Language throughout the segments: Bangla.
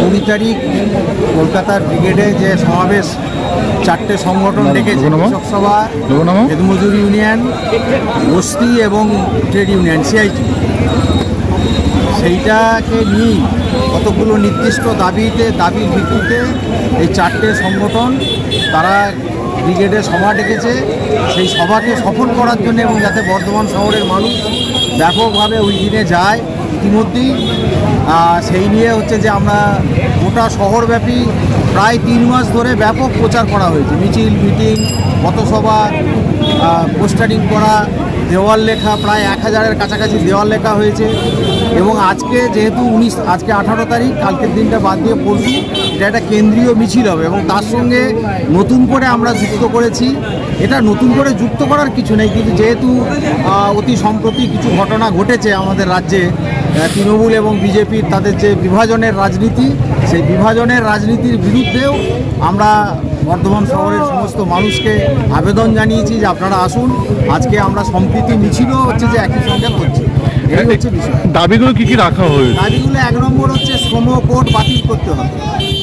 কুড়ি তারিখ কলকাতার ব্রিগেডে যে সমাবেশ চারটে সংগঠন ডেকেছে, কৃষক সভা, খেতমজুর ইউনিয়ন, বস্তি এবং ট্রেড ইউনিয়ন সিআইটি, সেইটাকে নিয়ে কতগুলো নির্দিষ্ট দাবির ভিত্তিতে এই চারটে সংগঠন তারা ব্রিগেডে সভা ডেকেছে। সেই সভাকে সফল করার জন্য এবং যাতে বর্ধমান শহরের মানুষ ব্যাপকভাবে ওই দিনে যায়, ইতিমধ্যেই সেই নিয়ে হচ্ছে যে আমরা গোটা শহরব্যাপী প্রায় 3 মাস ধরে ব্যাপক প্রচার করা হয়েছে। মিছিল, মিটিং, পথসভা, পোস্টারিং করা, দেওয়াল লেখা, প্রায় 1000-এর কাছাকাছি দেওয়াল লেখা হয়েছে। এবং আজকে যেহেতু আজকে 18 তারিখ, কালকের দিনটা বাদ দিয়ে পরশু এটা একটা কেন্দ্রীয় মিছিল হবে এবং তার সঙ্গে নতুন করে আমরা যুক্ত করেছি। এটা নতুন করে যুক্ত করার কিছু নেই, কিন্তু যেহেতু অতি সম্প্রতি কিছু ঘটনা ঘটেছে আমাদের রাজ্যে, তৃণমূল এবং বিজেপির তাদের যে বিভাজনের রাজনীতি, সেই বিভাজনের রাজনীতির বিরুদ্ধেও আমরা বর্ধমান শহরের সমস্ত মানুষকে আবেদন জানিয়েছি যে আপনারা আসুন। আজকে আমরা সম্প্রীতি মিছিলও হচ্ছে যে একই সঙ্গে করছি। এই হচ্ছে বিষয়। দাবিগুলো কি রাখা হয়েছে? দাবিগুলো 1 নম্বর হচ্ছে শ্রম কোড বাতিল করতে হবে।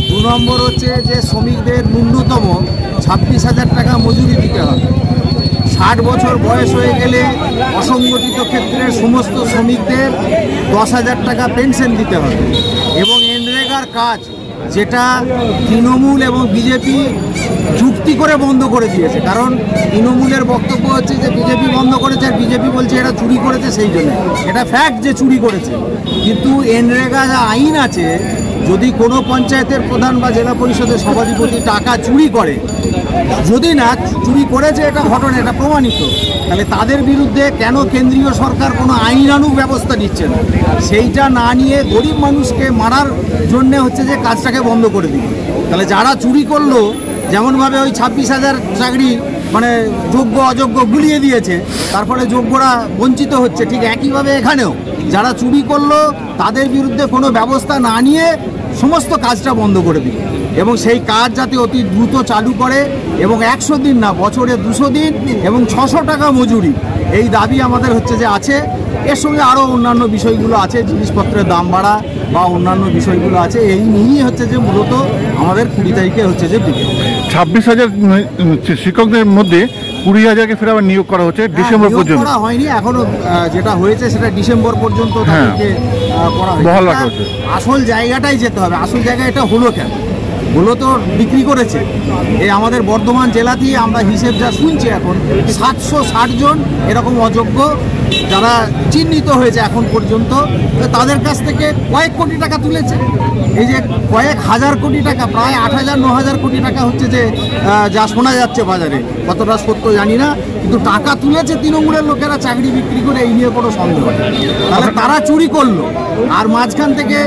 2 নম্বর হচ্ছে যে শ্রমিকদের ন্যূনতম 26,000 টাকা মজুরি দিতে হবে। 60 বছর বয়স হয়ে গেলে অসংগঠিত ক্ষেত্রের সমস্ত শ্রমিকদের 10,000 টাকা পেনশন দিতে হবে। এবং এনরেগার কাজ, যেটা তৃণমূল এবং বিজেপি যুক্তি করে বন্ধ করে দিয়েছে, কারণ তৃণমূলের বক্তব্য হচ্ছে যে বিজেপি বন্ধ করেছে আর বিজেপি বলছে এরা চুরি করেছে, সেই জন্য এটা ফ্যাক্ট যে চুরি করেছে। কিন্তু এনরেগা যা আইন আছে, যদি কোনো পঞ্চায়েতের প্রধান বা জেলা পরিষদের সভাধিপতি টাকা চুরি করে, যদি না চুরি করেছে এটা ঘটনা, এটা প্রমাণিত, তাহলে তাদের বিরুদ্ধে কেন কেন্দ্রীয় সরকার কোনো আইনানুগ ব্যবস্থা নিচ্ছে না? সেইটা না নিয়ে গরিব মানুষকে মারার জন্যে হচ্ছে যে কাজটাকে বন্ধ করে দিবে। তাহলে যারা চুরি করলো, যেমনভাবে ওই 26,000 চাকরি মানে যোগ্য অযোগ্য গুলিয়ে দিয়েছে, তারপরে যোগ্যরা বঞ্চিত হচ্ছে, ঠিক একইভাবে এখানেও যারা চুরি করলো তাদের বিরুদ্ধে কোনো ব্যবস্থা না নিয়ে সমস্ত কাজটা বন্ধ করে দিবে এবং সেই কাজ যাতে অতি দ্রুত চালু করে এবং 100 দিন না, বছরে 200 দিন এবং 600 টাকা মজুরি, এই দাবি আমাদের হচ্ছে যে আছে। এর সঙ্গে আরও অন্যান্য বিষয়গুলো আছে, জিনিসপত্রের দাম বাড়া বা অন্যান্য বিষয়গুলো আছে। এই নিয়েই হচ্ছে যে মূলত আমাদের 20 তারিখে হচ্ছে যে 26,000 শিক্ষকদের মধ্যে 20,000কে ফের আবার নিয়োগ করা হচ্ছে ডিসেম্বর পর্যন্ত। করা হয়নি এখনো, যেটা হয়েছে সেটা ডিসেম্বর পর্যন্ত তাদেরকে করা হয়েছে। আসল জায়গাটাই যেতে হবে। আসল জায়গা এটা হলো কেন? হলো তো বিক্রি করেছে। এই আমাদের বর্ধমান জেলাতেই আমরা হিসেব যা শুনছি এখন 760 জন এরকম অযোগ্য যারা চিহ্নিত হয়েছে এখন পর্যন্ত, তাদের কাছ থেকে কয়েক কোটি টাকা তুলেছে। এই যে কয়েক হাজার কোটি টাকা, প্রায় 8,000-9,000 কোটি টাকা হচ্ছে যে যা শোনা যাচ্ছে বাজারে, কতটা সত্য জানি না, কিন্তু টাকা তুলেছে তৃণমূলের লোকেরা চাকরি বিক্রি করে, এই নিয়ে কোনো সন্দেহ নেই। তাহলে তারা চুরি করলো। আর মাঝখান থেকে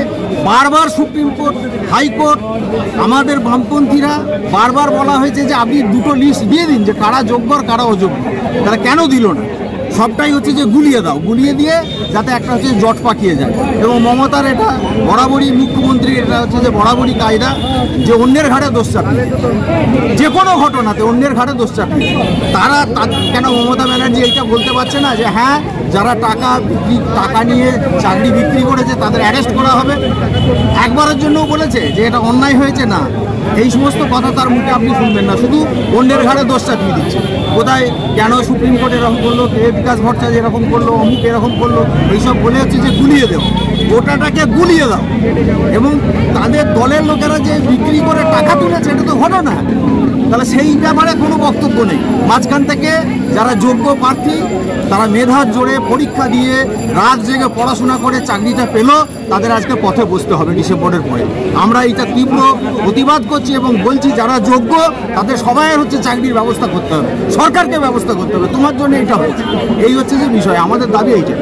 বারবার সুপ্রিম কোর্ট, হাইকোর্ট, আমাদের বামপন্থীরা বারবার বলা হয়েছে যে আপনি দুটো লিস্ট দিয়ে দিন যে কারা যোগ্য আর কারা অযোগ্য। তারা কেন দিল না? সবটাই হচ্ছে যে গুলিয়ে দাও, গুলিয়ে দিয়ে যাতে একটা হচ্ছে জট পাকিয়ে যায়। এবং মমতার এটা বরাবরই, মুখ্যমন্ত্রীর এটা হচ্ছে যে বরাবরই কায়দা যে অন্যের ঘাড়ে দোষ চাপিয়ে, যে কোনো ঘটনাতে অন্যের ঘাড়ে দোষ চাপিয়ে। তারা কেন মমতা ব্যানার্জি এইটা বলতে পারছে না যে হ্যাঁ, যারা টাকা নিয়ে চাকরি বিক্রি করেছে তাদের অ্যারেস্ট করা হবে? একবারের জন্যও বলেছে যে এটা অন্যায় হয়েছে? না, এই সমস্ত কথা তার মুখে আপনি শুনবেন না, শুধু অন্যের ঘাড়ে দোষ চাপিয়ে দিচ্ছে। কোথায় কেন সুপ্রিম কোর্ট এরকম করলো, কে বিকাশ ভট্টাচার্য এরকম করলো, অমুক এরকম করলো, এইসব বলে হচ্ছে যে গুলিয়ে দেও, গোটাটাকে গুলিয়ে দাও। এবং তাদের দলের লোকেরা যে বিক্রি করে টাকা তুলেছে এটা তো ঘটনা, তাহলে সেই ব্যাপারে কোনো বক্তব্য নেই। মাঝখান থেকে যারা যোগ্য প্রার্থী, তারা মেধার জোরে পরীক্ষা দিয়ে রাত জেগে পড়াশোনা করে চাকরিটা পেল, তাদের আজকে পথে বসতে হবে ডিসেম্বরের পরে। আমরা এটা তীব্র প্রতিবাদ করছি এবং বলছি যারা যোগ্য তাদের সবাই হচ্ছে চাকরির ব্যবস্থা করতে হবে, সরকারকে ব্যবস্থা করতে হবে। তোমার জন্য এটা হয়েছে, এই হচ্ছে যে বিষয়, আমাদের দাবি এইটা।